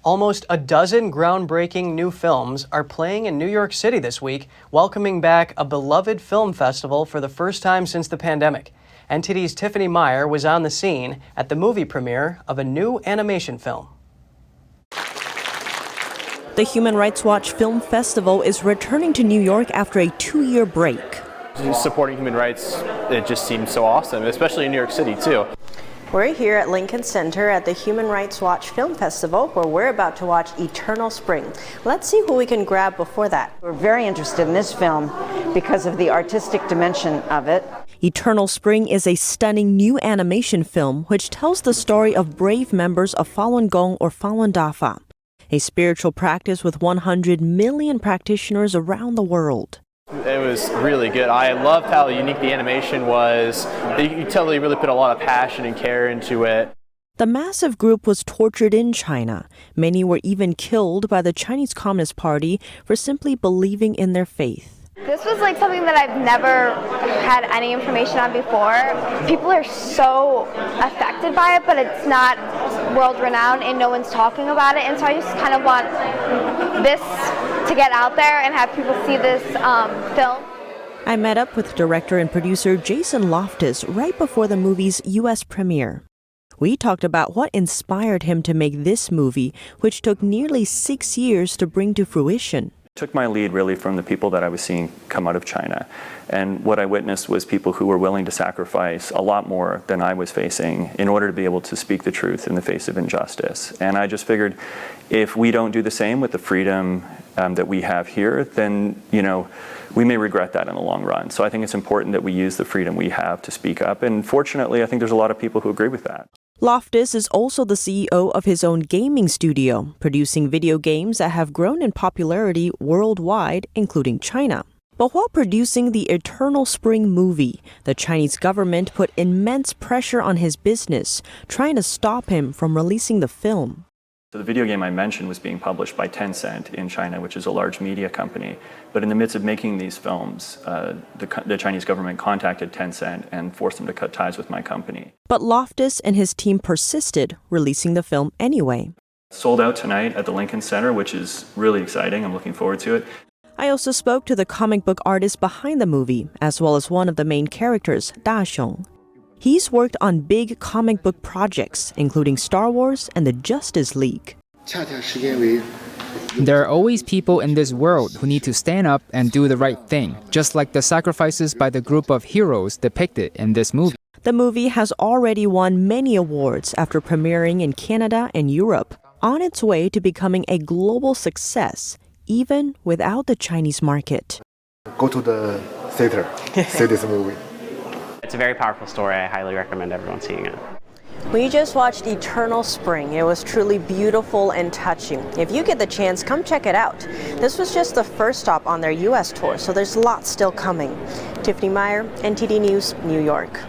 Almost a dozen groundbreaking new films are playing in New York City this week, welcoming back a beloved film festival for the first time since the pandemic. NTD's Tiffany Meyer was on the scene at the movie premiere of a new animation film. The Human Rights Watch Film Festival is returning to New York after a 2-year break. Supporting human rights, it just seems so awesome, especially in New York City too. We're here at Lincoln Center at the Human Rights Watch Film Festival, where we're about to watch Eternal Spring. Let's see who we can grab before that. We're very interested in this film because of the artistic dimension of it. Eternal Spring is a stunning new animation film which tells the story of brave members of Falun Gong or Falun Dafa, a spiritual practice with 100 million practitioners around the world. It was really good. I loved how unique the animation was. You could tell they really put a lot of passion and care into it. The massive group was tortured in China. Many were even killed by the Chinese Communist Party for simply believing in their faith. This was like something that I've never had any information on before. People are so affected by it, but it's not world renowned and no one's talking about it. And so I just kind of want this to get out there and have people see this film. I met up with director and producer Jason Loftus right before the movie's U.S. premiere. We talked about what inspired him to make this movie, which took nearly 6 years to bring to fruition. Took my lead really from the people that I was seeing come out of China. And what I witnessed was people who were willing to sacrifice a lot more than I was facing in order to be able to speak the truth in the face of injustice. And I just figured if we don't do the same with the freedom that we have here, then, we may regret that in the long run. So I think it's important that we use the freedom we have to speak up. And fortunately, I think there's a lot of people who agree with that. Loftus is also the CEO of his own gaming studio, producing video games that have grown in popularity worldwide, including China. But while producing the Eternal Spring movie, the Chinese government put immense pressure on his business, trying to stop him from releasing the film. So the video game I mentioned was being published by Tencent in China, which is a large media company. But in the midst of making these films, the Chinese government contacted Tencent and forced them to cut ties with my company. But Loftus and his team persisted, releasing the film anyway. Sold out tonight at the Lincoln Center, which is really exciting. I'm looking forward to it. I also spoke to the comic book artist behind the movie, as well as one of the main characters, Da Xiong. He's worked on big comic book projects, including Star Wars and the Justice League. There are always people in this world who need to stand up and do the right thing, just like the sacrifices by the group of heroes depicted in this movie. The movie has already won many awards after premiering in Canada and Europe, on its way to becoming a global success, even without the Chinese market. Go to the theater, see this movie. It's a very powerful story. I highly recommend everyone seeing it. We just watched Eternal Spring. It was truly beautiful and touching. If you get the chance, come check it out. This was just the first stop on their U.S. tour, so there's lots still coming. Tiffany Meyer, NTD News, New York.